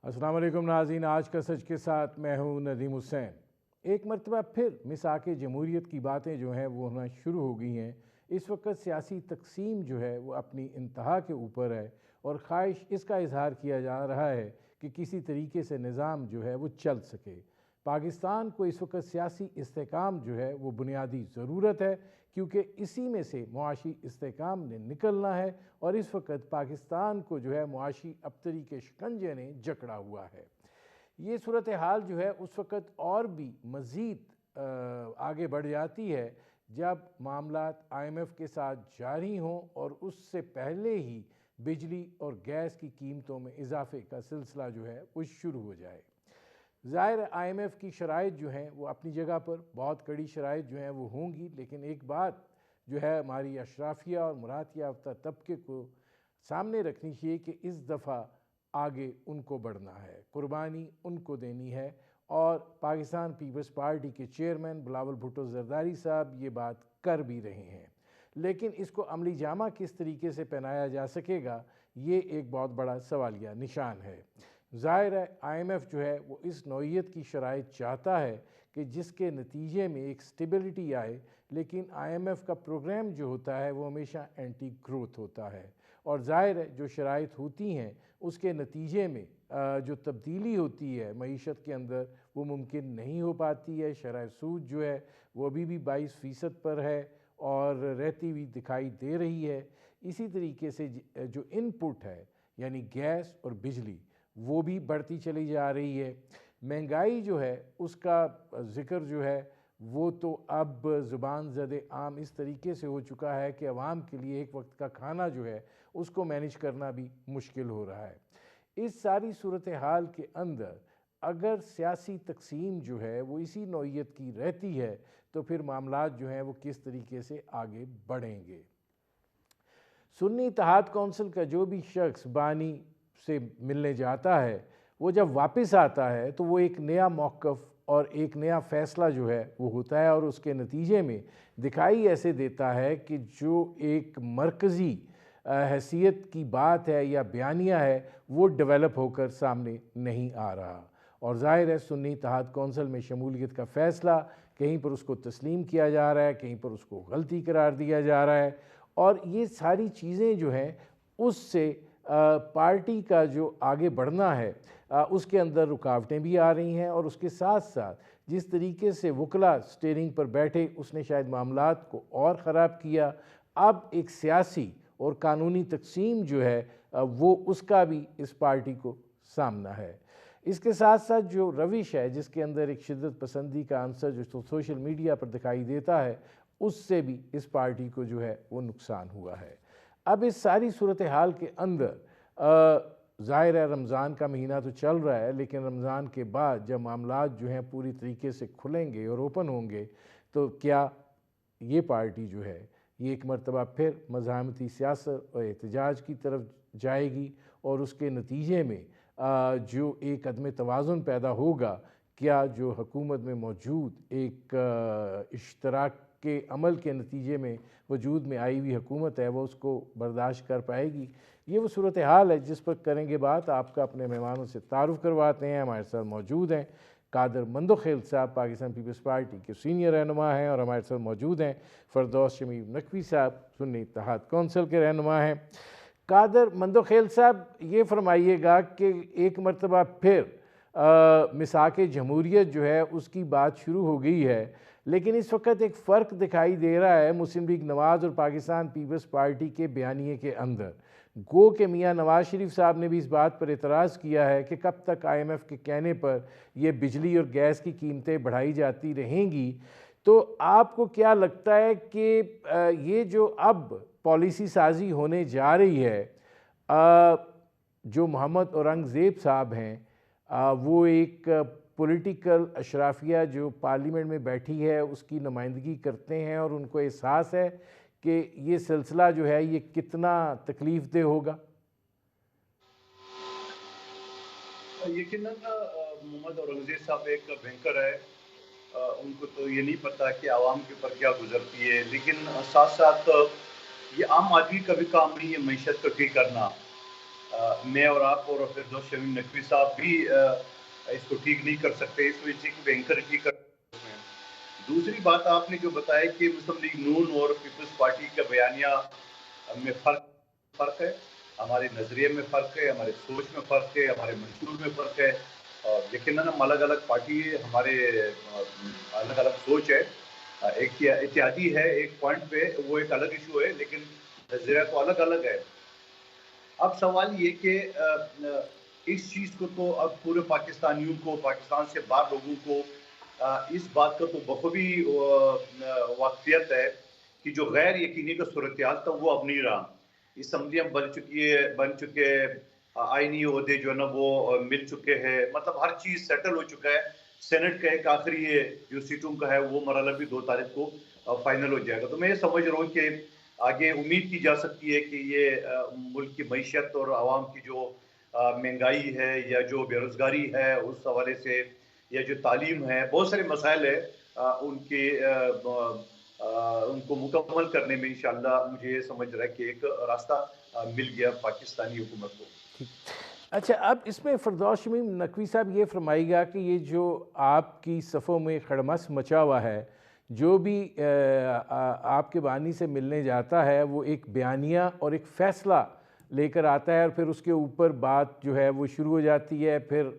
السلام علیکم ناظرین، آج کا سچ کے ساتھ میں ہوں ندیم حسین۔ ایک مرتبہ پھر مساق جمہوریت کی باتیں جو ہیں وہ ہونا شروع ہو گئی ہیں۔ اس وقت سیاسی تقسیم جو ہے وہ اپنی انتہا کے اوپر ہے اور خواہش اس کا اظہار کیا جا رہا ہے کہ کسی طریقے سے نظام جو ہے وہ چل سکے۔ پاکستان کو اس وقت سیاسی استحکام جو ہے وہ بنیادی ضرورت ہے، کیونکہ اسی میں سے معاشی استحکام نے نکلنا ہے اور اس وقت پاکستان کو جو ہے معاشی ابتری کے شکنجے نے جکڑا ہوا ہے۔ یہ صورتحال جو ہے اس وقت اور بھی مزید آگے بڑھ جاتی ہے جب معاملات IMF کے ساتھ جاری ہوں اور اس سے پہلے ہی بجلی اور گیس کی قیمتوں میں اضافے کا سلسلہ جو ہے وہ شروع ہو جائے۔ ظاہر IMF کی شرائط جو ہیں وہ اپنی جگہ پر بہت کڑی شرائط جو ہیں وہ ہوں گی، لیکن ایک بات جو ہے ہماری اشرافیہ اور مراد یافتہ طبقے کو سامنے رکھنی چاہیے کہ اس دفعہ آگے ان کو بڑھنا ہے، قربانی ان کو دینی ہے، اور پاکستان پیپلز پارٹی کے چیئرمین بلاول بھٹو زرداری صاحب یہ بات کر بھی رہے ہیں، لیکن اس کو عملی جامہ کس طریقے سے پہنایا جا سکے گا، یہ ایک بہت بڑا سوالیہ نشان ہے۔ ظاہر ہے IMF جو ہے وہ اس نوعیت کی شرائط چاہتا ہے کہ جس کے نتیجے میں ایک سٹیبلٹی آئے، لیکن IMF کا پروگرام جو ہوتا ہے وہ ہمیشہ اینٹی گروتھ ہوتا ہے، اور ظاہر ہے جو شرائط ہوتی ہیں اس کے نتیجے میں جو تبدیلی ہوتی ہے معیشت کے اندر وہ ممکن نہیں ہو پاتی ہے۔ شرح سود جو ہے وہ ابھی بھی 22% پر ہے اور رہتی ہوئی دکھائی دے رہی ہے۔ اسی طریقے سے جو ان پٹ ہے یعنی گیس اور بجلی وہ بھی بڑھتی چلی جا رہی ہے۔ مہنگائی جو ہے اس کا ذکر جو ہے وہ تو اب زبان زد عام اس طریقے سے ہو چکا ہے کہ عوام کے لیے ایک وقت کا کھانا جو ہے اس کو مینیج کرنا بھی مشکل ہو رہا ہے۔ اس ساری صورتحال کے اندر اگر سیاسی تقسیم جو ہے وہ اسی نوعیت کی رہتی ہے تو پھر معاملات جو ہیں وہ کس طریقے سے آگے بڑھیں گے۔ سنی اتحاد کونسل کا جو بھی شخص بانی سے ملنے جاتا ہے وہ جب واپس آتا ہے تو وہ ایک نیا موقف اور ایک نیا فیصلہ جو ہے وہ ہوتا ہے، اور اس کے نتیجے میں دکھائی ایسے دیتا ہے کہ جو ایک مرکزی حیثیت کی بات ہے یا بیانیہ ہے وہ ڈیولپ ہو کر سامنے نہیں آ رہا، اور ظاہر ہے سنی اتحاد کونسل میں شمولیت کا فیصلہ کہیں پر اس کو تسلیم کیا جا رہا ہے، کہیں پر اس کو غلطی قرار دیا جا رہا ہے، اور یہ ساری چیزیں جو ہیں اس سے پارٹی کا جو آگے بڑھنا ہے اس کے اندر رکاوٹیں بھی آ رہی ہیں، اور اس کے ساتھ ساتھ جس طریقے سے وکلا سٹیئرنگ پر بیٹھے اس نے شاید معاملات کو اور خراب کیا۔ اب ایک سیاسی اور قانونی تقسیم جو ہے وہ اس کا بھی اس پارٹی کو سامنا ہے۔ اس کے ساتھ ساتھ جو روش ہے جس کے اندر ایک شدت پسندی کا عنصر جو سوشل میڈیا پر دکھائی دیتا ہے اس سے بھی اس پارٹی کو جو ہے وہ نقصان ہوا ہے۔ اب اس ساری صورتحال کے اندر ظاہر ہے رمضان کا مہینہ تو چل رہا ہے، لیکن رمضان کے بعد جب معاملات جو ہیں پوری طریقے سے کھلیں گے اور اوپن ہوں گے تو کیا یہ پارٹی جو ہے یہ ایک مرتبہ پھر مزاحمتی سیاست اور احتجاج کی طرف جائے گی، اور اس کے نتیجے میں جو ایک عدم توازن پیدا ہوگا، کیا جو حکومت میں موجود ایک اشتراک کے عمل کے نتیجے میں وجود میں آئی ہوئی حکومت ہے وہ اس کو برداشت کر پائے گی؟ یہ وہ صورتحال ہے جس پر کریں گے بات۔ آپ کا اپنے مہمانوں سے تعارف کرواتے ہیں۔ ہمارے ساتھ موجود ہیں قادر مندوخیل صاحب، پاکستان پیپلز پارٹی کے سینئر رہنما ہیں، اور ہمارے ساتھ موجود ہیں فردوس شمیم نقوی صاحب، سنی اتحاد کونسل کے رہنما ہیں۔ قادر مندوخیل صاحب یہ فرمائیے گا کہ ایک مرتبہ پھر مساق جمہوریت جو ہے اس کی بات شروع ہو گئی ہے، لیکن اس وقت ایک فرق دکھائی دے رہا ہے مسلم لیگ نواز اور پاکستان پیپلز پارٹی کے بیانیے کے اندر۔ گو کہ میاں نواز شریف صاحب نے بھی اس بات پر اعتراض کیا ہے کہ کب تک IMF کے کہنے پر یہ بجلی اور گیس کی قیمتیں بڑھائی جاتی رہیں گی۔ تو آپ کو کیا لگتا ہے کہ یہ جو اب پالیسی سازی ہونے جا رہی ہے، جو محمد اورنگزیب صاحب ہیں وہ ایک پولیٹیکل اشرافیہ جو پارلیمنٹ میں بیٹھی ہے اس کی نمائندگی کرتے ہیں، اور ان کو احساس ہے کہ یہ سلسلہ جو ہے یہ کتنا تکلیف دہ ہوگا؟ یقیناً محمد اورنگزیب صاحب ایک بینکر ہے، ان کو تو یہ نہیں پتا کہ عوام کے اوپر کیا گزرتی ہے، لیکن ساتھ ساتھ یہ عام آدمی کا بھی کام نہیں ہے معیشت کو ٹھیک کرنا۔ میں اور آپ اور فردوس شمیم نقوی صاحب بھی اس کو ٹھیک نہیں کر سکتے، اس وجہ سے کہ بینکر ٹھیک کر سکتے ہیں۔ دوسری بات آپ نے جو بتایا کہ مسلم لیگ نون اور پیپلز پارٹی کا بیانیہ میں فرق ہے، ہمارے نظریے میں فرق ہے، ہمارے سوچ میں فرق ہے، ہمارے منشور میں فرق ہے، اور یقیناً ہم الگ الگ پارٹی ہے، ہمارے الگ الگ سوچ ہے، ایک اتحادی ہے ایک پوائنٹ پہ، وہ ایک الگ ایشو ہے، لیکن نظریہ تو الگ الگ ہے۔ اب سوال یہ کہ اس چیز کو تو اب پورے پاکستانیوں کو، پاکستان سے باہر لوگوں کو اس بات کا تو بخوبی واقفیت ہے کہ جو غیر یقینی کا صورتحال تھا وہ اب نہیں رہا۔ اسمبلیاں بن چکے، آئینی عہدے جو ہے نا وہ مل چکے ہیں، مطلب ہر چیز سیٹل ہو چکا ہے۔ سینٹ کا ایک آخری جو سیٹوں کا ہے وہ مرحلہ بھی 2 تاریخ کو فائنل ہو جائے گا۔ تو میں یہ سمجھ رہا ہوں کہ آگے امید کی جا سکتی ہے کہ یہ ملک کی معیشت اور عوام کی جو مہنگائی ہے یا جو بے روزگاری ہے اس حوالے سے، یا جو تعلیم ہے، بہت سارے مسائل ہیں ان کو مکمل کرنے میں انشاءاللہ مجھے یہ سمجھ رہا ہے کہ ایک راستہ مل گیا پاکستانی حکومت کو۔ اچھا، اب اس میں فردوس شمیم نقوی صاحب یہ فرمائے گا کہ یہ جو آپ کی صفوں میں خڑمس مچا ہوا ہے، جو بھی آپ کے بانی سے ملنے جاتا ہے وہ ایک بیانیہ اور ایک فیصلہ لے کر آتا ہے، اور پھر اس کے اوپر بات جو ہے وہ شروع ہو جاتی ہے، پھر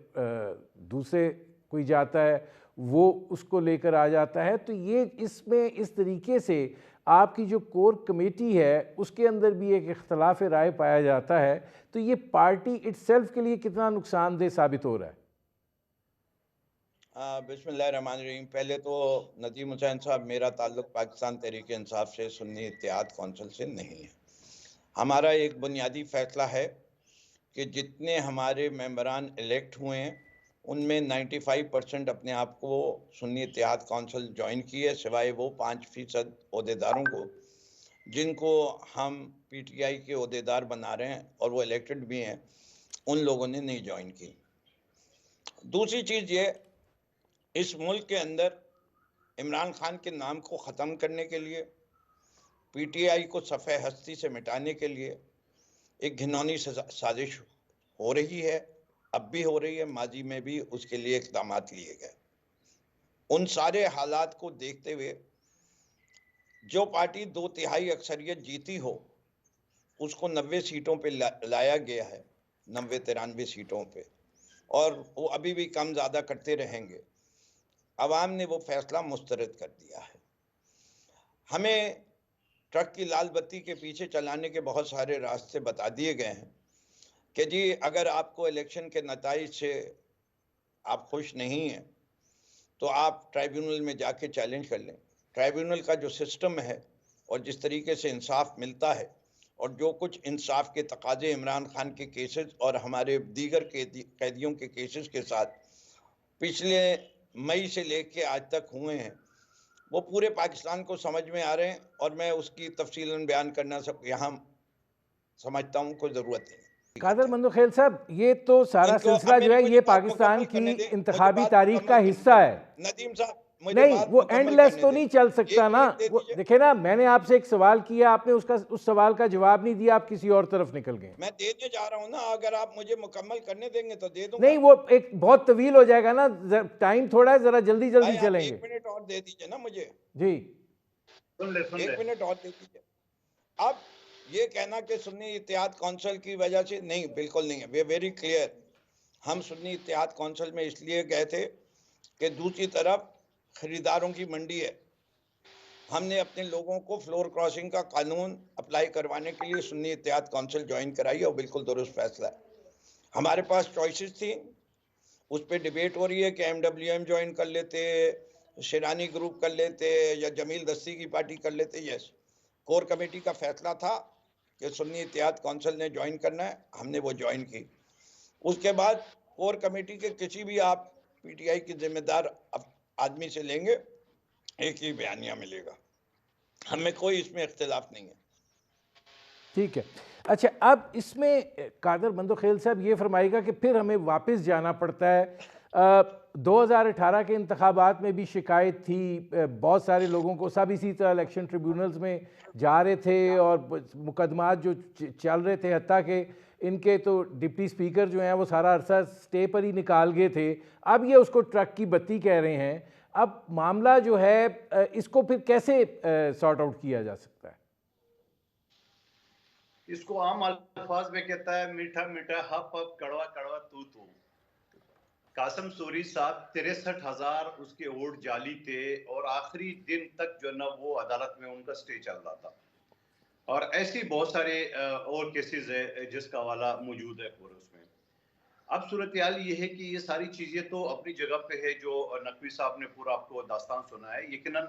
دوسرے کوئی جاتا ہے وہ اس کو لے کر آ جاتا ہے۔ تو یہ اس میں اس طریقے سے آپ کی جو کور کمیٹی ہے اس کے اندر بھی ایک اختلاف رائے پایا جاتا ہے، تو یہ پارٹی اٹ سیلف کے لیے کتنا نقصان دہ ثابت ہو رہا ہے؟ بسم اللہ الرحمن الرحیم۔ پہلے تو ندیم حسین صاحب، میرا تعلق پاکستان تحریک انصاف سے سنی اتحاد کونسل سے نہیں ہے۔ ہمارا ایک بنیادی فیصلہ ہے کہ جتنے ہمارے ممبران الیکٹ ہوئے ہیں ان میں 95% اپنے آپ کو سنی اتحاد کونسل جوائن کیے، سوائے وہ 5% عہدیداروں کو جن کو ہم پی ٹی آئی کے عہدیدار بنا رہے ہیں اور وہ الیکٹڈ بھی ہیں، ان لوگوں نے نہیں جوائن کی۔ دوسری چیز یہ، اس ملک کے اندر عمران خان کے نام کو ختم کرنے کے لیے، پی ٹی آئی کو صفحہ ہستی سے مٹانے کے لیے ایک گھنونی سازش ہو رہی ہے، اب بھی ہو رہی ہے، ماضی میں بھی اس کے لیے اقدامات لیے گئے۔ ان سارے حالات کو دیکھتے ہوئے جو پارٹی 2/3 اکثریت جیتی ہو اس کو 90 سیٹوں پہ لایا گیا ہے، 90-93 سیٹوں پہ، اور وہ ابھی بھی کم زیادہ کرتے رہیں گے۔ عوام نے وہ فیصلہ مسترد کر دیا ہے۔ ہمیں ٹرک کی لال بتی کے پیچھے چلانے کے بہت سارے راستے بتا دیے گئے ہیں کہ جی اگر آپ کو الیکشن کے نتائج سے آپ خوش نہیں ہیں تو آپ ٹرائیبیونل میں جا کے چیلنج کر لیں۔ ٹرائیبیونل کا جو سسٹم ہے اور جس طریقے سے انصاف ملتا ہے، اور جو کچھ انصاف کے تقاضے عمران خان کے کیسز اور ہمارے دیگر قیدیوں کے کیسز کے ساتھ پچھلے مئی سے لے کے آج تک ہوئے ہیں، وہ پورے پاکستان کو سمجھ میں آ رہے ہیں، اور میں اس کی تفصیلاً بیان کرنا یہاں سمجھتا ہوں کوئی ضرورت نہیں۔ قادر مندوخیل صاحب، یہ تو سارا سلسلہ جو ہے یہ پاکستان کی انتخابی تاریخ کا حصہ ہے۔ ندیم صاحب نہیں، وہ اینڈ لیس تو نہیں چل سکتا نا۔ دیکھیں نا، میں نے آپ سے ایک سوال کیا، آپ نے اس سوال کا جواب نہیں دیا، آپ کسی اور طرف نکل گئے۔ میں دینے جا رہا ہوں نا، اگر آپ مجھے مکمل کرنے دیں گے تو دے دوں گا۔ نہیں، وہ ایک بہت طویل ہو جائے گا نا، ٹائم تھوڑا ہے، ذرا جلدی چلیں گے۔ 1 منٹ اور دے دیجئے نا مجھے۔ جی 1 منٹ اور دے دیجئے۔ اب یہ کہنا کہ سنی اتحاد کونسل کی وجہ سے، نہیں، بالکل نہیں ہے۔ وی ویری کلیئر، ہم سنی اتحاد کونسل میں اس لیے گئے تھے کہ دوسری طرف خریداروں کی منڈی ہے۔ ہم نے اپنے لوگوں کو فلور کراسنگ کا قانون اپلائی کروانے کے لیے سنی اتحاد کونسل جوائن کرائی، اور بالکل درست فیصلہ ہے۔ ہمارے پاس چوائسز تھی، اس پہ ڈیبیٹ ہو رہی ہے کہ MWM جوائن کر لیتے، شیرانی گروپ کر لیتے، یا جمیل دستی کی پارٹی کر لیتے۔ یس، کور کمیٹی کا فیصلہ تھا کہ سنی اتحاد کونسل نے جوائن کرنا ہے، ہم نے وہ جوائن کی۔ اس کے بعد کور کمیٹی کے کسی بھی آپ پی ٹی آئی کی ذمہ دار آدمی سے لیں گے، ایک ہی بیانیہ ملے گا، ہمیں کوئی اس میں اختلاف نہیں ہے۔ ٹھیک ہے۔ اچھا، اب اس میں قادر مندوخیل صاحب یہ فرمائے گا کہ پھر ہمیں واپس جانا پڑتا ہے۔ 2018 کے انتخابات میں بھی شکایت تھی، بہت سارے لوگوں کو، سب اسی طرح الیکشن ٹریبیونلز میں جا رہے تھے اور مقدمات جو چل رہے تھے، حتیٰ کہ ان کے تو ڈپٹی سپیکر جو ہیں وہ سارا عرصہ سٹے پر ہی نکال گئے تھے، اب یہ اس کو ٹرک کی بتی کہہ رہے ہیں. اب معاملہ جو ہے اس کو پھر کیسے سارٹ آؤٹ کیا جا سکتا ہے؟ اس کو عام الفاظ میں کہتا ہے میٹھا میٹھا ہپ ہپ کڑوا کڑوا تو. قاسم سوری صاحب 63,000 اس کے ووٹ جعلی تھے اور آخری دن تک جو نا وہ عدالت میں ان کا سٹے چل رہا تھا. اور ایسی بہت سارے اور کیسز ہے جس کا حوالہ موجود ہے پورے اس میں. اب صورتحال یہ ہے کہ یہ ساری چیزیں تو اپنی جگہ پہ ہے جو نقوی صاحب نے پورا آپ کو داستان سنا ہے. یقیناً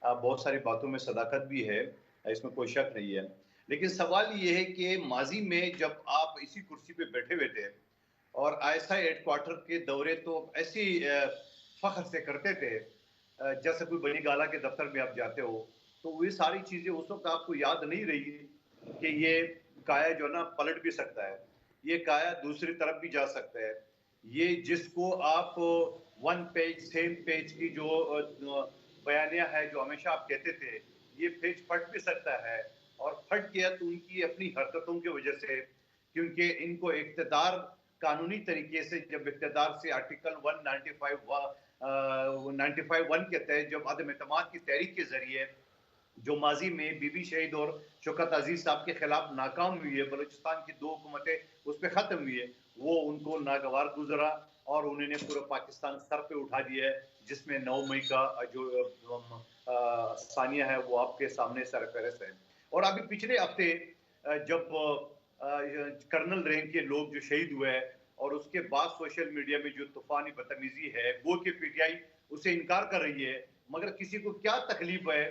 بہت ساری باتوں میں صداقت بھی ہے، اس میں کوئی شک نہیں ہے. لیکن سوال یہ ہے کہ ماضی میں جب آپ اسی کرسی پہ بیٹھے ہوئے تھے اور ISI ہیڈ کوارٹر کے دورے تو ایسی فخر سے کرتے تھے جیسے کوئی بنی گالا کے دفتر میں آپ جاتے ہو، تو وہ ساری چیزیں اس وقت آپ کو یاد نہیں رہی کہ یہ کایا جو نا پلٹ بھی سکتا ہے، یہ کایا دوسری طرف بھی جا سکتا ہے. یہ جس کو آپ ون پیج سیم پیج کی جو بیانیہ ہے جو ہمیشہ آپ کہتے تھے، یہ پیج پھٹ بھی سکتا ہے. اور پھٹ گیا تو ان کی اپنی حرکتوں کی وجہ سے، کیونکہ ان کو اقتدار قانونی طریقے سے جب اقتدار سے آرٹیکل 195(1) کے تحت جب عدم اعتماد کی تحریک کے ذریعے جو ماضی میں بی بی شہید اور شوکت عزیز صاحب کے خلاف ناکام ہوئی ہے، بلوچستان کی 2 حکومتیں اس پہ ختم ہوئی ہے، وہ ان کو ناگوار گزرا اور انہوں نے پورا پاکستان سر پہ اٹھا دیا ہے، جس میں 9 مئی کا جو ثانیہ ہے وہ آپ کے سامنے سر فہرست ہے. اور ابھی پچھلے ہفتے جب کرنل رینک کے لوگ جو شہید ہوئے ہیں اور اس کے بعد سوشل میڈیا میں جو طوفانی بدتمیزی ہے، وہ کہ PTI اسے انکار کر رہی ہے، مگر کسی کو کیا تکلیف ہے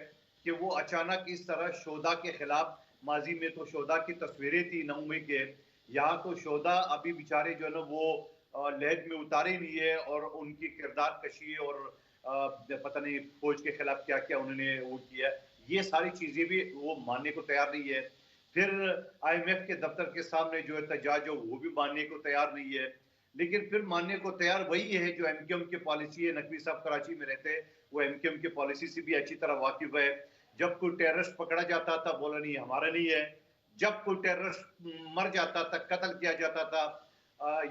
کہ وہ اچانک اس طرح شہداء کے خلاف، ماضی میں تو شہداء کی تصویریں تھی 9 مئی کے، یہاں تو شہداء ابھی بیچارے جو ہے نا وہ لہد میں اتارے نہیں ہے اور ان کی کردار کشی اور پتہ نہیں فوج کے خلاف کیا کیا انہوں نے وہ کیا، یہ ساری چیزیں بھی وہ ماننے کو تیار نہیں ہے. پھر IMF کے دفتر کے سامنے جو احتجاج ہو وہ بھی ماننے کو تیار نہیں ہے. لیکن پھر ماننے کو تیار وہی ہے جو MQM کی پالیسی ہے. نقوی صاحب کراچی میں رہتے، وہ MQM کی پالیسی سے بھی اچھی طرح واقف ہے. جب کوئی ٹیررسٹ پکڑا جاتا تھا بولا نہیں ہمارا نہیں ہے، جب کوئی ٹیررسٹ مر جاتا تھا، قتل کیا جاتا تھا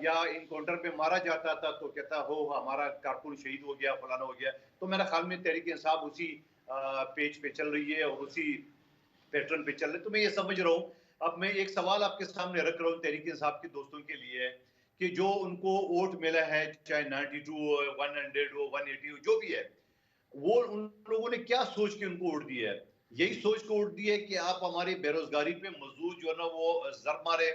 یا انکاؤنٹر پہ مارا جاتا تھا تو کہتا ہو ہمارا کارکن شہید ہو گیا، فلانا ہو گیا. تو میرا خیال میں تحریک انصاف اسی پیج پہ چل رہی ہے اور اسی پیٹرن پہ چل رہے. تو میں یہ سمجھ رہا ہوں، اب میں ایک سوال آپ کے سامنے رکھ رہا ہوں تحریک انصاف کے دوستوں کے لیے کہ جو ان کو ووٹ ملا ہے چاہے 92 ہو، 100 ہو، 180 ہو، جو بھی ہے، وہ ان لوگوں نے کیا سوچ کے ان کو ووٹ دیا ہے؟ یہی سوچ کو ووٹ دیا ہے کہ آپ ہماری بے روزگاری پہ مزدور جو ہے نا وہ ضرب مارے.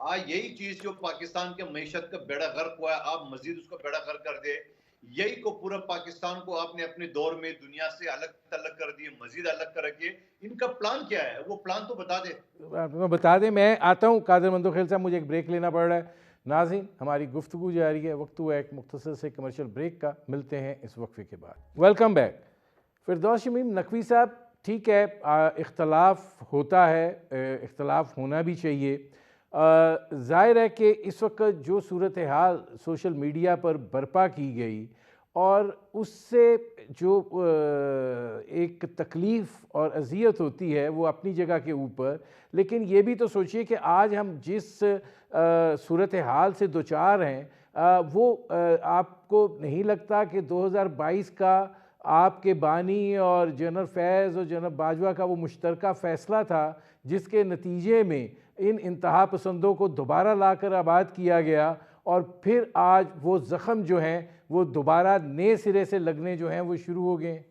آج یہی چیز جو پاکستان کے معیشت کا بیڑا غرق ہوا ہے آپ مزید اس کو بیڑا غرق کر دے. یہی کو پورا پاکستان کو آپ نے اپنے دور میں دنیا سے الگ تلگ کر دیے، مزید الگ کر کے. ان کا پلان کیا ہے؟ وہ پلان تو بتا دے. بتا دیں. میں آتا ہوں قادر مندوخیل صاحب، مجھے ایک بریک لینا پڑ رہا ہے. ناظرین ہماری گفتگو جاری ہے، وقت ہوا ایک مختصر سے کمرشل بریک کا، ملتے ہیں اس وقفے کے بعد. Welcome back. فردوس شمیم نقوی صاحب، ٹھیک ہے اختلاف ہوتا ہے، اختلاف ہونا بھی چاہیے. ظاہر ہے کہ اس وقت جو صورتحال سوشل میڈیا پر برپا کی گئی اور اس سے جو ایک تکلیف اور اذیت ہوتی ہے وہ اپنی جگہ کے اوپر، لیکن یہ بھی تو سوچئے کہ آج ہم جس صورتحال سے دوچار ہیں وہ آپ کو نہیں لگتا کہ 2022 کا آپ کے بانی اور جنرل فیض اور جنرل باجوہ کا وہ مشترکہ فیصلہ تھا جس کے نتیجے میں ان انتہا پسندوں کو دوبارہ لا کر آباد کیا گیا اور پھر آج وہ زخم جو ہیں وہ دوبارہ نئے سرے سے لگنے جو ہیں وہ شروع ہو گئے؟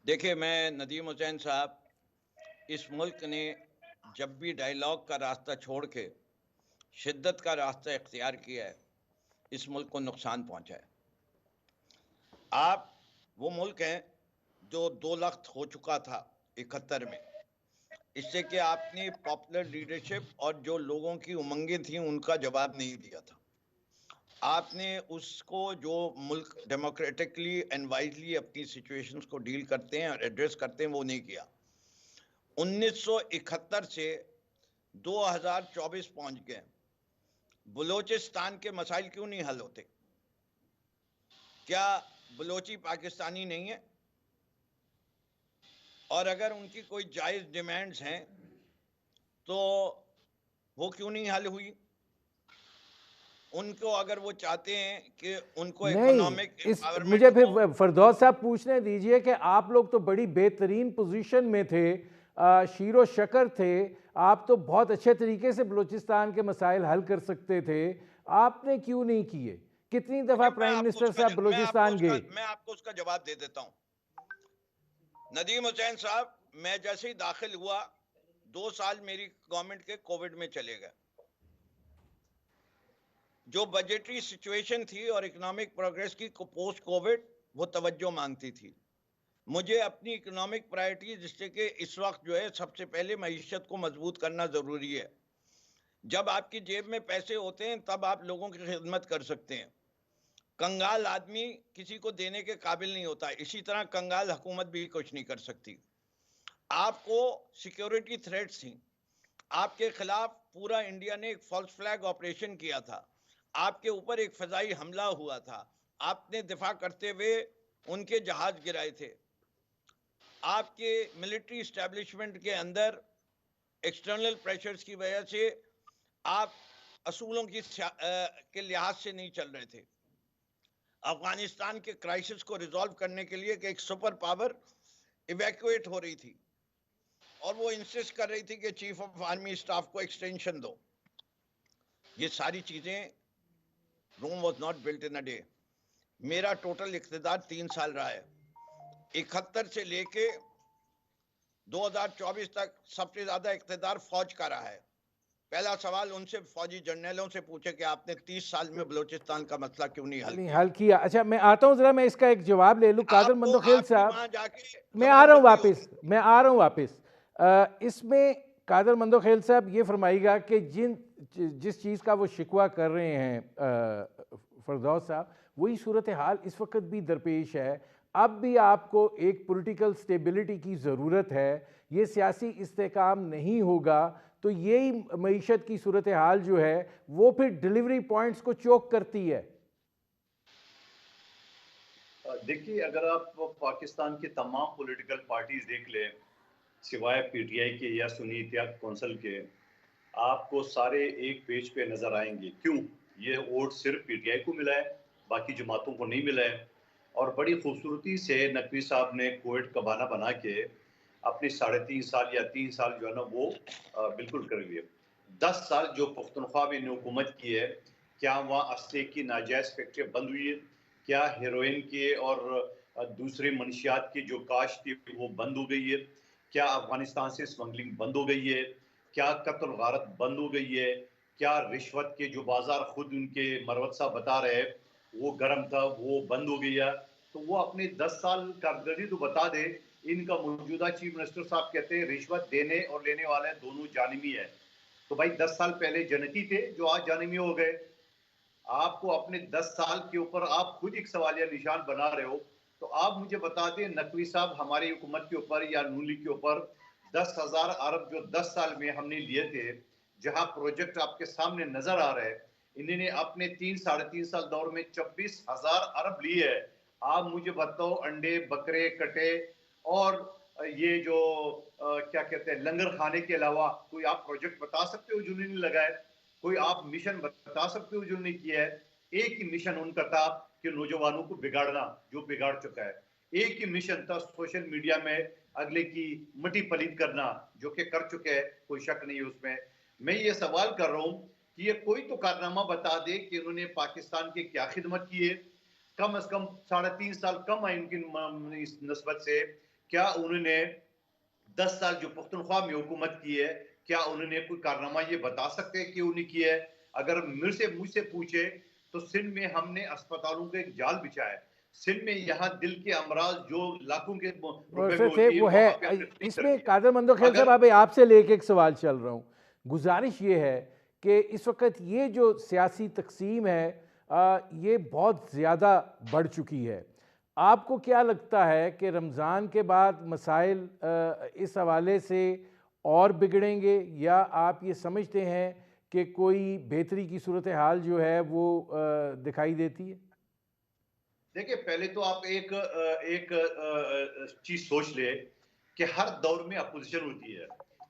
دیکھیں، میں ندیم حسین صاحب، اس ملک نے جب بھی ڈائیلاگ کا راستہ چھوڑ کے شدت کا راستہ اختیار کیا ہے، اس ملک کو نقصان پہنچا ہے. آپ وہ ملک ہیں جو 2 لاکھ ہو چکا تھا 71 میں، اس سے کہ آپ نے پاپولر لیڈرشپ اور جو لوگوں کی امنگیں تھیں ان کا جواب نہیں دیا تھا. آپ نے اس کو جو ملک ڈیموکریٹکلی اینڈ وائزلی اپنی سچویشنز کو ڈیل کرتے ہیں اور ایڈریس کرتے ہیں وہ نہیں کیا. 1971 سے 2024 پہنچ گئے. بلوچستان کے مسائل کیوں نہیں حل ہوتے؟ کیا بلوچی پاکستانی نہیں ہے؟ اور اگر ان کی کوئی جائز ڈیمانڈز ہیں تو وہ کیوں نہیں حل ہوئی؟ ان کو اگر وہ چاہتے ہیں کہ ان کو نہیں، اکنامک مجھے امپاورمنٹ ہو، پھر فردوس صاحب پوچھنے دیجئے کہ آپ لوگ تو بڑی بہترین پوزیشن میں تھے، شیر و شکر تھے، آپ تو بہت اچھے طریقے سے بلوچستان کے مسائل حل کر سکتے تھے، آپ نے کیوں نہیں کیے؟ کتنی دفعہ پرائم منسٹر صاحب بلوچستان گئے؟ میں آپ کو اس کا جواب دے دیتا ہوں۔ ندیم حسین صاحب، میں جیسے ہی داخل ہوا 2 سال میری گورنمنٹ کے کووڈ میں چلے گئے۔ جو بجٹری سچویشن تھی اور اکنامک پروگریس کی پوسٹ کووڈ، وہ توجہ مانگتی تھی۔ مجھے اپنی اکنامک پرائرٹی، جس سے کہ اس وقت جو ہے سب سے پہلے معیشت کو مضبوط کرنا ضروری ہے۔ جب آپ کی جیب میں پیسے ہوتے ہیں تب آپ لوگوں کی خدمت کر سکتے ہیں۔ کنگال آدمی کسی کو دینے کے قابل نہیں ہوتا، اسی طرح کنگال حکومت بھی کچھ نہیں کر سکتی۔ آپ کو سیکیورٹی تھریٹس تھیں، آپ کے خلاف پورا انڈیا نے ایک فالس فلیگ آپریشن کیا تھا، آپ کے اوپر ایک فضائی حملہ ہوا تھا، آپ نے دفاع کرتے ہوئے ان کے جہاز گرائے تھے۔ آپ کے ملٹری اسٹیبلشمنٹ کے اندر ایکسٹرنل پریشرز کی وجہ سے آپ اصولوں کے لحاظ سے نہیں چل رہے تھے۔ افغانستان کے کرائسس کو ریزالو کرنے کے لیے کہ ایک سپر پاور ایویکویٹ ہو رہی تھی اور وہ انسسٹ کر رہی تھی کہ چیف آف آرمی اسٹاف کو ایکسٹینشن دو۔ یہ ساری چیزیں، Rome was not built in a day. میرا ٹوٹل اقتدار 3 سال رہا ہے۔ 71 سے لے کے 2024 تک سب سے زیادہ اقتدار فوج کا رہا ہے۔ پہلا سوال ان سے فوجی جرنیلوں سے پوچھے کہ آپ نے 30 سال میں بلوچستان کا مسئلہ کیوں نہیں حل کیا؟ حل کیا؟ اچھا میں آتا ہوں، ذرا میں اس کا ایک جواب لے لوں۔ قادر آپ کو مندوخیل آپ کی صاحب، وہاں جا کے میں آ رہا ہوں زبان بندی واپس، میں آ رہا ہوں واپس۔ اس میں قادر مندوخیل صاحب یہ فرمائیے گا کہ جس چیز کا وہ شکوہ کر رہے ہیں فردوس صاحب، وہی صورتحال اس وقت بھی درپیش ہے۔ اب بھی آپ کو ایک پولیٹیکل سٹیبلٹی کی ضرورت ہے، یہ سیاسی استحکام نہیں ہوگا تو یہی معیشت کی صورتحال جو ہے وہ پھر ڈیلیوری پوائنٹس کو چوک کرتی ہے۔ دیکھیے، اگر آپ پاکستان کے تمام پولیٹیکل پارٹیز دیکھ لیں، سوائے پی ٹی آئی کے یا سنی اتحاد کونسل کے، آپ کو سارے ایک پیج پہ نظر آئیں گے۔ کیوں؟ یہ ووٹ صرف پی ٹی آئی کو ملا ہے، باقی جماعتوں کو نہیں ملا ہے۔ اور بڑی خوبصورتی سے نقوی صاحب نے کووڈ کا بہانہ بنا کے اپنی 3.5 سال یا 3 سال جو ہے نا وہ بالکل کر لیے۔ 10 سال جو پختونخوا میں نے حکومت کی ہے، کیا وہاں اسلحے کی ناجائز فیکٹری بند ہوئی ہے؟ کیا ہیروئن کے اور دوسرے منشیات کی جو کاشت تھی وہ بند ہو گئی ہے؟ کیا افغانستان سے اسمگلنگ بند ہو گئی ہے؟ کیا قتل غارت بند ہو گئی ہے؟ کیا رشوت کے جو بازار خود ان کے مروت صاحب بتا رہے ہیں وہ گرم تھا وہ بند ہو گیا؟ تو وہ اپنے 10 سال کارکردگی تو بتا دے۔ ان کا موجودہ چیف منسٹر صاحب کہتے ہیں رشوت دینے اور لینے والے دونوں جانبی ہیں۔ تو بھائی 10 سال پہلے جنتی تھے جو آج جانبی ہو گئے۔ آپ کو اپنے 10 سال کے اوپر آپ خود ایک سوالیہ نشان بنا رہے ہو۔ تو آپ مجھے بتا دیں نقوی صاحب ہماری حکومت کے اوپر یا نون لیگ کے اوپر 10,000 ارب جو 10 سال میں ہم نے لیے تھے، جہاں پروجیکٹ آپ کے سامنے نظر آ رہے ہیں، انہوں نے اپنے 3-3.5 سال دور میں 26,000 ارب لیے ہے۔ آپ مجھے بتاؤ انڈے بکرے کٹے اور یہ جو کیا کہتے ہیں لنگر کھانے کے علاوہ کوئی آپ پروجیکٹ بتا سکتے ہو جو انہوں نے لگائے؟ کوئی آپ مشن بتا سکتے ہو جو انہوں نے کیا ہے؟ ایک ہی مشن ان کا تھا کہ نوجوانوں کو بگاڑنا، جو بگاڑ چکا ہے۔ ایک ہی مشن تھا سوشل میڈیا میں اگلے کی مٹی پلید کرنا، جو کہ کر چکے ہیں، کوئی شک نہیں اس میں۔ میں یہ سوال کر رہا ہوں کہ یہ کوئی تو کارنامہ بتا دے کہ انہوں نے پاکستان کی کیا خدمت کی ہے۔ کم از کم 3.5 سال کم آئے ان کی نسبت سے۔ کیا انہوں نے 10 سال جو پختونخوا میں حکومت کی ہے، کیا انہوں نے کوئی کارنامہ یہ بتا سکتے کہ انہوں نے کیا ہے؟ اگر مجھ سے پوچھے تو سندھ میں ہم نے اسپتالوں کا ایک جال بچھا ہے۔ سندھ میں یہاں دل کے امراض جو لاکھوں کے روپے میں ہوتی ہے وہ ہے وہاں پہ ہم نے فری اس کر میں دیا۔ قادر مندوخیل صاحب اب آپ سے لے کے ایک سوال چل رہا ہوں۔ گزارش یہ ہے کہ اس وقت یہ جو سیاسی تقسیم ہے یہ بہت زیادہ بڑھ چکی ہے۔ آپ کو کیا لگتا ہے کہ رمضان کے بعد مسائل اس حوالے سے اور بگڑیں گے، یا آپ یہ سمجھتے ہیں کہ کوئی بہتری کی صورتحال جو ہے وہ دکھائی دیتی ہے؟ دیکھیں، پہلے تو آپ ایک چیز سوچ لے کہ ہر دور میں اپوزیشن ہوتی ہے۔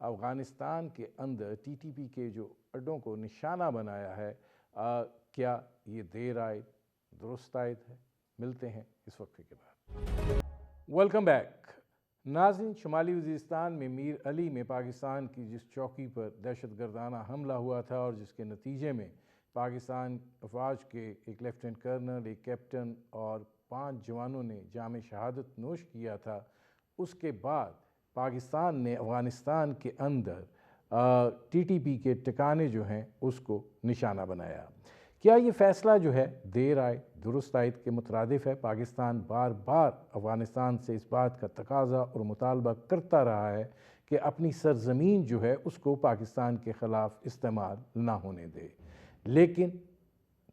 افغانستان کے اندر ٹی ٹی پی کے جو اڈوں کو نشانہ بنایا ہے، کیا یہ دیر آئے درست آئے ہے؟ ملتے ہیں اس وقفے کے بعد۔ ویلکم بیک ناظرین، شمالی وزیرستان میں میر علی میں پاکستان کی جس چوکی پر دہشت گردانہ حملہ ہوا تھا اور جس کے نتیجے میں پاکستان افواج کے ایک لیفٹیننٹ کرنل، ایک کیپٹن اور 5 جوانوں نے جام شہادت نوش کیا تھا، اس کے بعد پاکستان نے افغانستان کے اندر ٹی ٹی پی کے ٹھکانے جو ہیں اس کو نشانہ بنایا۔ کیا یہ فیصلہ جو ہے دیر آئے درست آئے کے مترادف ہے؟ پاکستان بار بار افغانستان سے اس بات کا تقاضا اور مطالبہ کرتا رہا ہے کہ اپنی سرزمین جو ہے اس کو پاکستان کے خلاف استعمال نہ ہونے دے، لیکن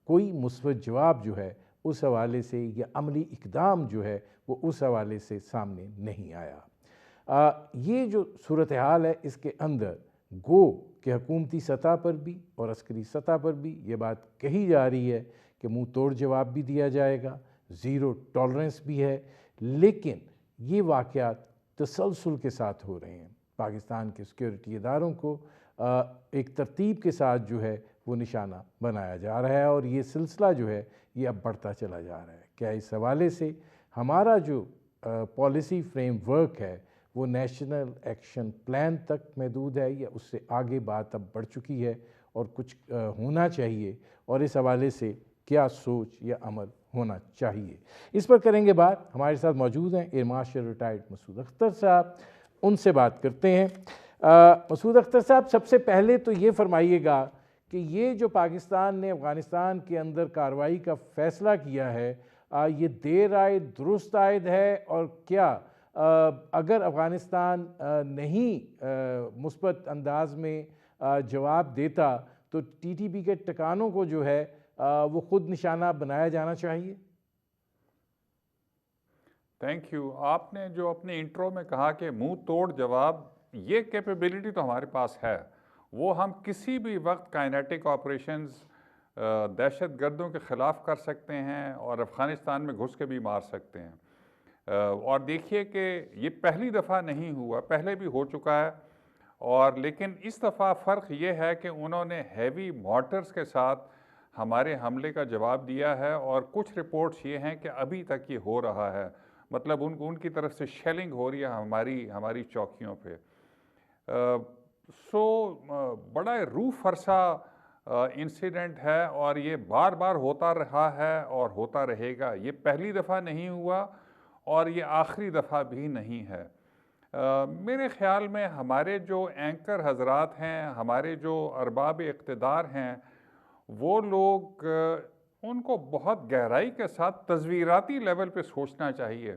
کوئی مثبت جواب جو ہے اس حوالے سے یا عملی اقدام جو ہے وہ اس حوالے سے سامنے نہیں آیا۔ یہ جو صورتحال ہے اس کے اندر گو کہ حکومتی سطح پر بھی اور عسکری سطح پر بھی یہ بات کہی جا رہی ہے کہ منہ توڑ جواب بھی دیا جائے گا، زیرو ٹالرنس بھی ہے، لیکن یہ واقعات تسلسل کے ساتھ ہو رہے ہیں۔ پاکستان کے سیکیورٹی اداروں کو ایک ترتیب کے ساتھ جو ہے وہ نشانہ بنایا جا رہا ہے اور یہ سلسلہ جو ہے یہ اب بڑھتا چلا جا رہا ہے۔ کیا اس حوالے سے ہمارا جو پالیسی فریم ورک ہے وہ نیشنل ایکشن پلان تک محدود ہے یا اس سے آگے بات اب بڑھ چکی ہے اور کچھ ہونا چاہیے، اور اس حوالے سے کیا سوچ یا عمل ہونا چاہیے؟ اس پر کریں گے بات۔ ہمارے ساتھ موجود ہیں ایئر مارشل ریٹائرڈ مسعود اختر صاحب، ان سے بات کرتے ہیں۔ مسعود اختر صاحب، سب سے پہلے تو یہ فرمائیے گا کہ یہ جو پاکستان نے افغانستان کے اندر کارروائی کا فیصلہ کیا ہے، یہ دیر آئے درست عائد ہے، اور کیا اگر افغانستان نہیں مثبت انداز میں جواب دیتا تو ٹی ٹی پی کے ٹھکانوں کو جو ہے وہ خود نشانہ بنایا جانا چاہیے؟ Thank you. آپ نے جو اپنے انٹرو میں کہا کہ منہ توڑ جواب، یہ کیپیبلٹی تو ہمارے پاس ہے، وہ ہم کسی بھی وقت کائنیٹک آپریشنز دہشت گردوں کے خلاف کر سکتے ہیں اور افغانستان میں گھس کے بھی مار سکتے ہیں۔ اور دیکھیے کہ یہ پہلی دفعہ نہیں ہوا، پہلے بھی ہو چکا ہے، اور لیکن اس دفعہ فرق یہ ہے کہ انہوں نے ہیوی مارٹرز کے ساتھ ہمارے حملے کا جواب دیا ہے، اور کچھ رپورٹس یہ ہیں کہ ابھی تک یہ ہو رہا ہے، مطلب ان کی طرف سے شیلنگ ہو رہی ہے ہماری چوکیوں پہ۔ بڑا روح فرسا انسیڈنٹ ہے، اور یہ بار بار ہوتا رہا ہے اور ہوتا رہے گا۔ یہ پہلی دفعہ نہیں ہوا اور یہ آخری دفعہ بھی نہیں ہے۔ میرے خیال میں ہمارے جو اینکر حضرات ہیں، ہمارے جو ارباب اقتدار ہیں، وہ لوگ ان کو بہت گہرائی کے ساتھ تصویراتی لیول پہ سوچنا چاہیے۔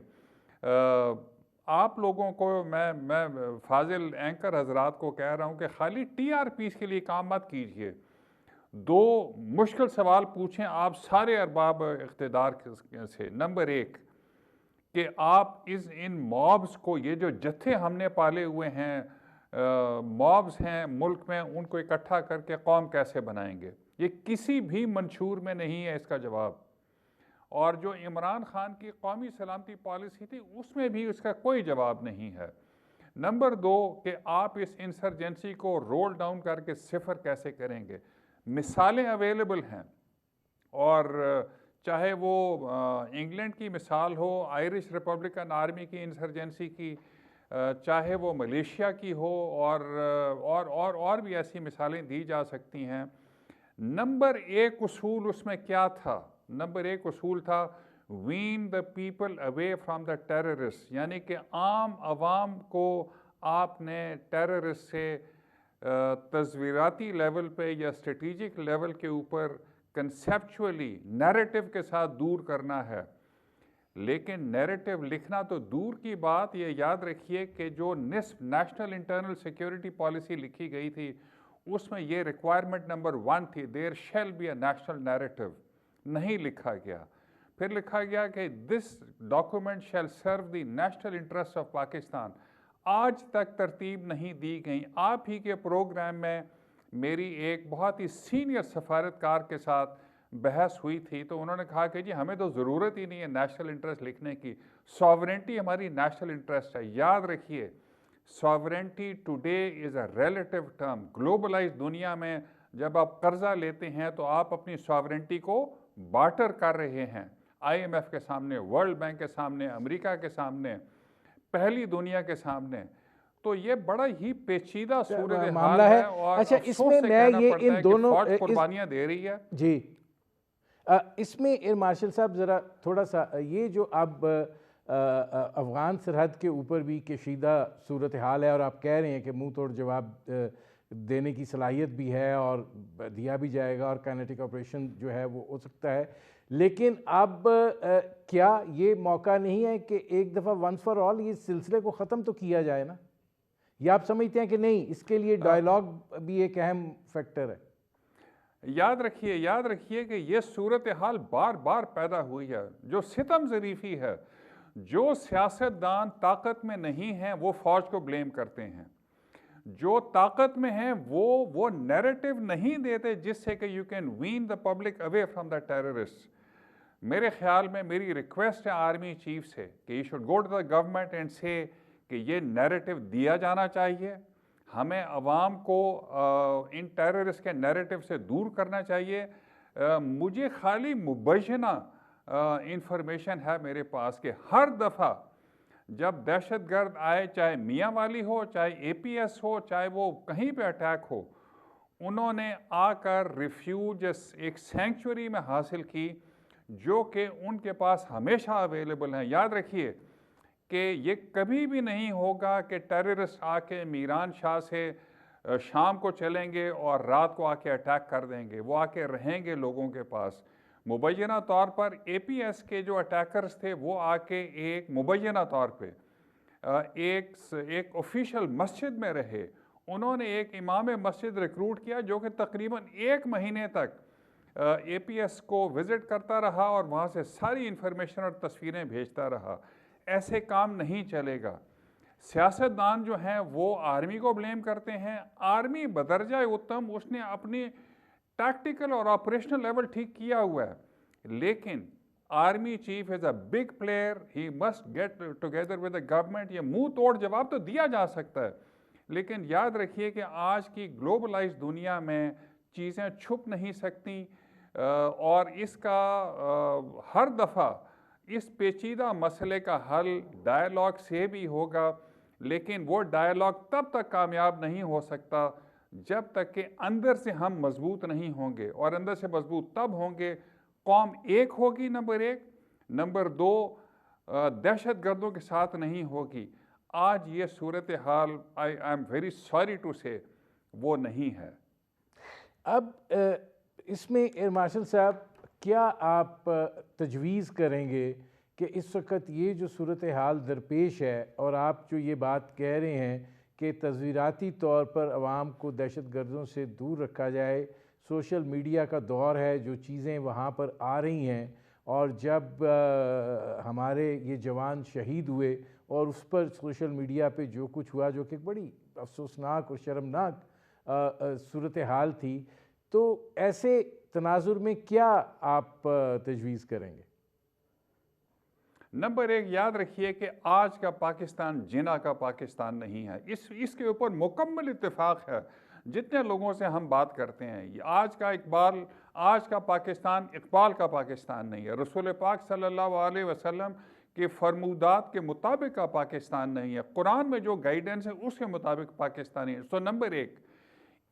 آپ لوگوں کو میں فاضل اینکر حضرات کو کہہ رہا ہوں کہ خالی ٹی آر پیز کے لیے کام مت کیجئے۔ 2 مشکل سوال پوچھیں آپ سارے ارباب اقتدار سے۔ نمبر 1 کہ آپ ان مابز کو، یہ جو جتھے ہم نے پالے ہوئے ہیں، مابز ہیں ملک میں، ان کو اکٹھا کر کے قوم کیسے بنائیں گے؟ یہ کسی بھی منشور میں نہیں ہے اس کا جواب۔ اور جو عمران خان کی قومی سلامتی پالیسی تھی اس میں بھی اس کا کوئی جواب نہیں ہے۔ نمبر 2 کہ آپ اس انسرجنسی کو رول ڈاؤن کر کے صفر کیسے کریں گے؟ مثالیں اویلیبل ہیں، اور چاہے وہ انگلینڈ کی مثال ہو، آئرش ریپبلکن آرمی کی انسرجنسی کی، چاہے وہ ملیشیا کی ہو، اور بھی ایسی مثالیں دی جا سکتی ہیں۔ نمبر 1 اصول اس میں کیا تھا؟ نمبر 1 اصول تھا when the people away from the terrorist, یعنی کہ عام عوام کو آپ نے ٹیررسٹ سے تصویراتی لیول پہ یا اسٹریٹجک لیول کے اوپر کنسیپچولی نیریٹو کے ساتھ دور کرنا ہے۔ لیکن نیریٹو لکھنا تو دور کی بات، یہ یاد رکھیے کہ جو نصف نیشنل انٹرنل سیکیورٹی پالیسی لکھی گئی تھی اس میں یہ ریکوائرمنٹ نمبر 1 تھی، there shall be a national narrative, نہیں لکھا گیا۔ پھر لکھا گیا کہ this document shall serve the national interest of Pakistan. آج تک ترتیب نہیں دی گئی۔ آپ ہی کے پروگرام میں میری ایک بہت ہی سینئر سفارتکار کے ساتھ بحث ہوئی تھی، تو انہوں نے کہا کہ جی ہمیں تو ضرورت ہی نہیں ہے نیشنل انٹرسٹ لکھنے کی، ساورنٹی ہماری نیشنل انٹرسٹ ہے۔ یاد رکھیے sovereignty today is a relative term. Globalise دنیا میں جب آپ قرضہ لیتے ہیں تو آپ اپنی ساورنٹی کو بارٹر کر رہے ہیں IMF کے سامنے, ورلڈ بینک کے سامنے, امریکہ کے سامنے, پہلی دنیا کے سامنے. تو یہ بڑا ہی پیچیدہ صورتحال معاملہ ہے ہے. اور اچھا اس میں میں یہ ان دونوں قربانیاں دے رہی ہے. جی اس میں ایئر مارشل صاحب ذرا تھوڑا سا یہ جو اب افغان سرحد کے اوپر بھی کشیدہ صورتحال ہے اور آپ کہہ رہے ہیں کہ منہ توڑ جواب دینے کی صلاحیت بھی ہے اور دیا بھی جائے گا اور کائنیٹک آپریشن جو ہے وہ ہو سکتا ہے, لیکن اب کیا یہ موقع نہیں ہے کہ ایک دفعہ ونس فار آل یہ سلسلے کو ختم تو کیا جائے نا؟ یا آپ سمجھتے ہیں کہ نہیں اس کے لیے ڈائیلاگ بھی ایک اہم فیکٹر ہے؟ یاد رکھیے کہ یہ صورتحال بار بار پیدا ہوئی ہے. جو ستم ظریفی ہے, جو سیاستدان طاقت میں نہیں ہیں وہ فوج کو بلیم کرتے ہیں, جو طاقت میں ہیں وہ نیریٹو نہیں دیتے جس سے کہ you can when the public away from the terrorist. میرے خیال میں میری ریکویسٹ ہے آرمی چیف سے کہ you should go to the government and say کہ یہ نیریٹو دیا جانا چاہیے, ہمیں عوام کو ان ٹیررسٹ کے نیریٹو سے دور کرنا چاہیے. مجھے خالی مبینہ انفارمیشن ہے میرے پاس کہ ہر دفعہ جب دہشت گرد آئے, چاہے میاں والی ہو, چاہے APS ہو, چاہے وہ کہیں پہ اٹیک ہو, انہوں نے آ کر ریفیوج ایک سینکچوری میں حاصل کی جو کہ ان کے پاس ہمیشہ اویلیبل ہیں. یاد رکھیے کہ یہ کبھی بھی نہیں ہوگا کہ ٹیررسٹ آ کے میران شاہ سے شام کو چلیں گے اور رات کو آ کے اٹیک کر دیں گے. وہ آ کے رہیں گے لوگوں کے پاس. مبینہ طور پر APS کے جو اٹیکرز تھے وہ آ کے ایک مبینہ طور پہ ایک آفیشیل مسجد میں رہے. انہوں نے ایک امام مسجد ریکروٹ کیا جو کہ تقریباً 1 مہینے تک APS کو وزٹ کرتا رہا اور وہاں سے ساری انفارمیشن اور تصویریں بھیجتا رہا. ایسے کام نہیں چلے گا. سیاستدان جو ہیں وہ آرمی کو بلیم کرتے ہیں. آرمی بدرجہ اتم اس نے اپنی ٹیکٹیکل اور آپریشنل لیول ٹھیک کیا ہوا ہے, لیکن army chief is a big player, he must get together with the government. یہ منہ توڑ جواب تو دیا جا سکتا ہے, لیکن یاد رکھیے کہ آج کی گلوبلائز دنیا میں چیزیں چھپ نہیں سکتی اور اس کا ہر دفعہ اس پیچیدہ مسئلے کا حل ڈائیلاگ سے بھی ہوگا, لیکن وہ ڈائیلاگ تب تک کامیاب نہیں ہو سکتا جب تک کہ اندر سے ہم مضبوط نہیں ہوں گے. اور اندر سے مضبوط تب ہوں گے قوم ایک ہوگی, نمبر 1. نمبر 2 دہشت گردوں کے ساتھ نہیں ہوگی. آج یہ صورتحال I am very sorry to say وہ نہیں ہے. اب اس میں ایئر مارشل صاحب کیا آپ تجویز کریں گے کہ اس وقت یہ جو صورتحال درپیش ہے اور آپ جو یہ بات کہہ رہے ہیں کہ تصویراتی طور پر عوام کو دہشت گردوں سے دور رکھا جائے, سوشل میڈیا کا دور ہے, جو چیزیں وہاں پر آ رہی ہیں, اور جب ہمارے یہ جوان شہید ہوئے اور اس پر سوشل میڈیا پہ جو کچھ ہوا جو کہ بڑی افسوسناک اور شرمناک صورتحال تھی, تو ایسے تناظر میں کیا آپ تجویز کریں گے؟ نمبر 1 یاد رکھیے کہ آج کا پاکستان جناح کا پاکستان نہیں ہے. اس کے اوپر مکمل اتفاق ہے جتنے لوگوں سے ہم بات کرتے ہیں. آج کا پاکستان اقبال کا پاکستان نہیں ہے. رسول پاک صلی اللہ علیہ وسلم کے فرمودات کے مطابق کا پاکستان نہیں ہے. قرآن میں جو گائیڈنس ہے اس کے مطابق پاکستانی ہے. سو نمبر 1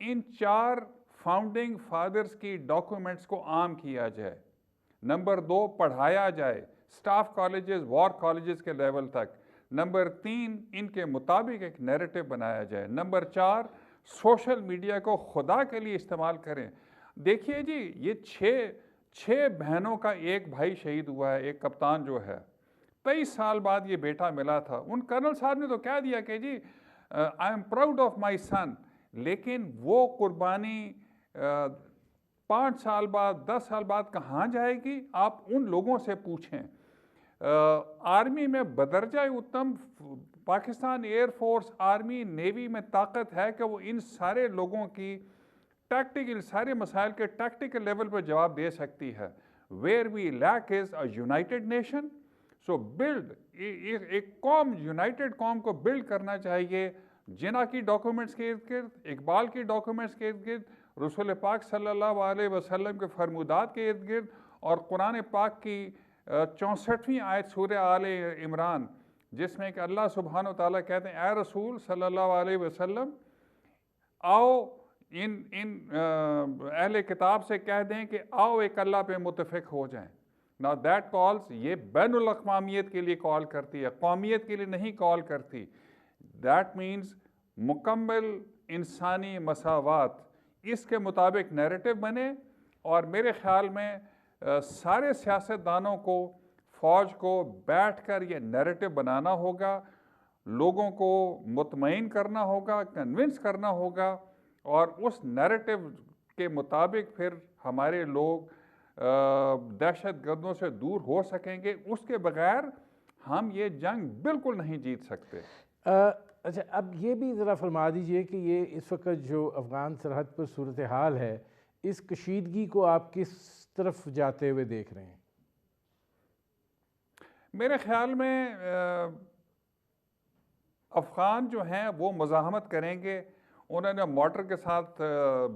ان 4 فاؤنڈنگ فادرز کی ڈاکومنٹس کو عام کیا جائے. نمبر 2 پڑھایا جائے سٹاف کالجز, وار کالجز کے لیول تک. نمبر 3 ان کے مطابق ایک نیریٹو بنایا جائے. نمبر 4 سوشل میڈیا کو خدا کے لیے استعمال کریں. دیکھیے جی یہ 6 بہنوں کا ایک بھائی شہید ہوا ہے, ایک کپتان جو ہے 23 سال بعد یہ بیٹا ملا تھا. ان کرنل صاحب نے تو کہہ دیا کہ جی I am proud of my son, لیکن وہ قربانی 5 سال بعد 10 سال بعد کہاں جائے گی؟ آپ ان لوگوں سے پوچھیں. آرمی میں بدرجہ اتم Pakistan Air Force, army, navy میں طاقت ہے کہ وہ ان سارے لوگوں کی ٹیکٹیکل سارے مسائل کے ٹیکٹیکل لیول پر جواب دے سکتی ہے. Where we lack is a united nation. So build ایک قوم، یونائٹڈ قوم کو بلڈ کرنا چاہیے، جنا کی ڈاکومنٹس کے ارد گرد، اقبال کی ڈاکومنٹس کے ارد گرد، رسول پاک صلی اللہ علیہ وسلم کے فرمودات کے ارد گرد، اور قرآن پاک کی 64ویں آیت سورہ آل عمران، جس میں کہ اللہ سبحانہ وتعالیٰ کہتے ہیں اے رسول صلی اللہ علیہ وسلم آؤ ان اہل کتاب سے کہہ دیں کہ آؤ ایک اللہ پہ متفق ہو جائیں. Now that calls، یہ بین الاقوامیت کے لیے کال کرتی ہے، قومیت کے لیے نہیں کال کرتی. That means مکمل انسانی مساوات. اس کے مطابق نیریٹو بنے، اور میرے خیال میں سارے سیاستدانوں کو، فوج کو بیٹھ کر یہ نیریٹو بنانا ہوگا، لوگوں کو مطمئن کرنا ہوگا، کنونس کرنا ہوگا، اور اس نیریٹو کے مطابق پھر ہمارے لوگ دہشت گردوں سے دور ہو سکیں گے. اس کے بغیر ہم یہ جنگ بالکل نہیں جیت سکتے. اچھا، اب یہ بھی ذرا فرما دیجئے کہ یہ اس وقت جو افغان سرحد پر صورتحال ہے، اس کشیدگی کو آپ کس طرف جاتے ہوئے دیکھ رہے ہیں؟ میرے خیال میں افغان جو ہیں وہ مزاحمت کریں گے. انہوں نے مارٹر کے ساتھ،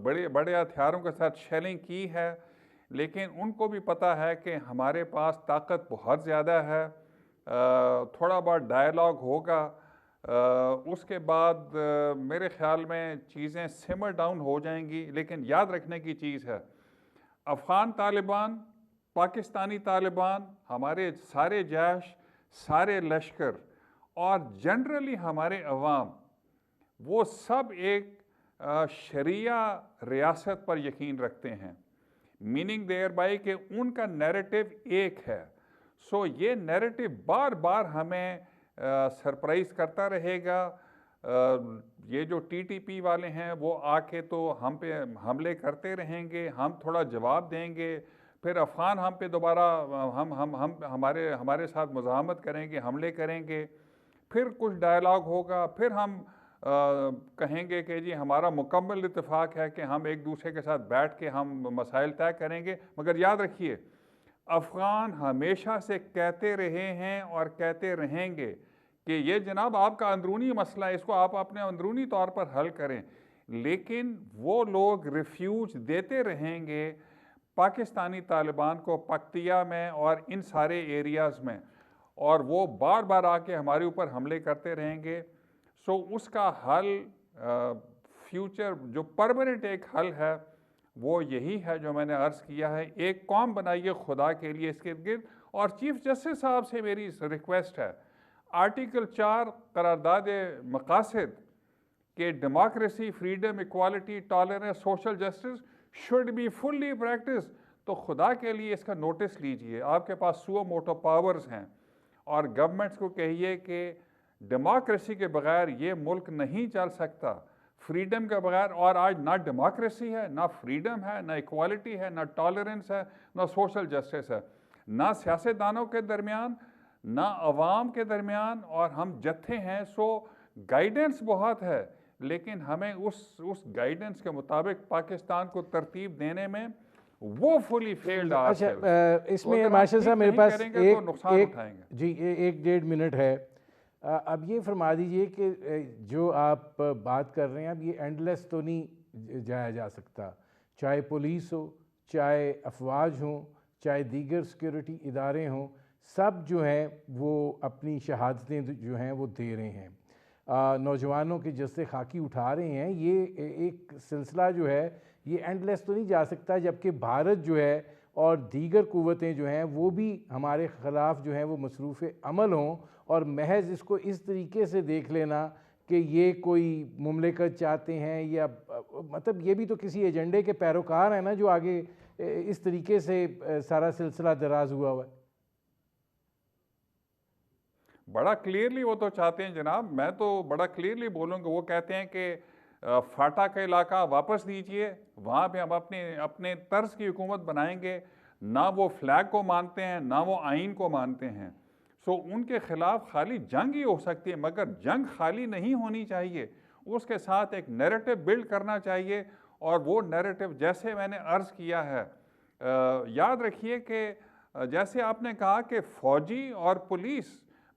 بڑے ہتھیاروں کے ساتھ شیلنگ کی ہے، لیکن ان کو بھی پتہ ہے کہ ہمارے پاس طاقت بہت زیادہ ہے. تھوڑا بہت ڈائیلاگ ہوگا، اس کے بعد میرے خیال میں چیزیں سمر ڈاؤن ہو جائیں گی. لیکن یاد رکھنے کی چیز ہے، افغان طالبان، پاکستانی طالبان، ہمارے سارے جیش، سارے لشکر، اور جنرلی ہمارے عوام، وہ سب ایک شریعہ ریاست پر یقین رکھتے ہیں. میننگ دیئر بائی کہ ان کا نیریٹو ایک ہے. سو یہ نیریٹو بار بار ہمیں سرپرائز کرتا رہے گا. یہ جو ٹی ٹی پی والے ہیں وہ آ کے تو ہم پہ حملے کرتے رہیں گے، ہم تھوڑا جواب دیں گے، پھر افغان ہم پہ دوبارہ ہمارے ساتھ مزاحمت کریں گے، حملے کریں گے، پھر کچھ ڈائیلاگ ہوگا، پھر ہم کہیں گے کہ جی ہمارا مکمل اتفاق ہے کہ ہم ایک دوسرے کے ساتھ بیٹھ کے ہم مسائل طے کریں گے. مگر یاد رکھیے، افغان ہمیشہ سے کہتے رہے ہیں اور کہتے رہیں گے کہ یہ جناب آپ کا اندرونی مسئلہ ہے، اس کو آپ اپنے اندرونی طور پر حل کریں. لیکن وہ لوگ ریفیوج دیتے رہیں گے پاکستانی طالبان کو پکتیا میں اور ان سارے ایریاز میں، اور وہ بار بار آ کے ہمارے اوپر حملے کرتے رہیں گے. سو اس کا حل، فیوچر جو پرماننٹ ایک حل ہے، وہ یہی ہے جو میں نے عرض کیا ہے. ایک قوم بنائیے خدا کے لیے اس کے ارد گرد. اور چیف جسٹس صاحب سے میری ریکویسٹ ہے، آرٹیکل 4 قرارداد مقاصد کہ democracy, freedom, equality, tolerance, social justice should be fully practice. تو خدا کے لیے اس کا نوٹس لیجئے. آپ کے پاس سو موٹو پاورز ہیں، اور گورنمنٹس کو کہیے کہ ڈیموکریسی کے بغیر یہ ملک نہیں چل سکتا، فریڈم کے بغیر. اور آج نہ ڈیموکریسی ہے، نہ فریڈم ہے، نہ ایکوالٹی ہے، نہ ٹالرنس ہے، نہ سوشل جسٹس ہے، نہ سیاستدانوں کے درمیان، نہ عوام کے درمیان، اور ہم جتھے ہیں. سو گائیڈنس بہت ہے، لیکن ہمیں اس گائیڈنس کے مطابق پاکستان کو ترتیب دینے میں وہ فلی فیلڈ. اچھا، اس میں ماشاء صاحب میرے پاس ایک 1.5 منٹ ہے. اب یہ فرما دیجئے کہ جو آپ بات کر رہے ہیں، اب یہ اینڈ لیس تو نہیں جایا جا سکتا. چاہے پولیس ہو، چاہے افواج ہوں، چاہے دیگر سیکیورٹی ادارے ہوں، سب جو ہیں وہ اپنی شہادتیں جو ہیں وہ دے رہے ہیں، نوجوانوں کے جسے خاکی اٹھا رہے ہیں. یہ ایک سلسلہ جو ہے یہ اینڈ لیس تو نہیں جا سکتا، جبکہ بھارت جو ہے اور دیگر قوتیں جو ہیں وہ بھی ہمارے خلاف جو ہیں وہ مصروف عمل ہوں، اور محض اس کو اس طریقے سے دیکھ لینا کہ یہ کوئی مملکت چاہتے ہیں، یا مطلب یہ بھی تو کسی ایجنڈے کے پیروکار ہیں نا، جو آگے اس طریقے سے سارا سلسلہ دراز ہوا ہے. بڑا کلیئرلی وہ تو چاہتے ہیں جناب. میں تو بڑا کلیئرلی بولوں کہ وہ کہتے ہیں کہ فاٹا کا علاقہ واپس دیجئے، وہاں پہ ہم اپنے طرز کی حکومت بنائیں گے. نہ وہ فلیگ کو مانتے ہیں، نہ وہ آئین کو مانتے ہیں. سو ان کے خلاف خالی جنگ ہی ہو سکتی ہے، مگر جنگ خالی نہیں ہونی چاہیے. اس کے ساتھ ایک نیریٹو بلڈ کرنا چاہیے، اور وہ نیریٹو جیسے میں نے عرض کیا ہے، یاد رکھیے کہ جیسے آپ نے کہا کہ فوجی اور پولیس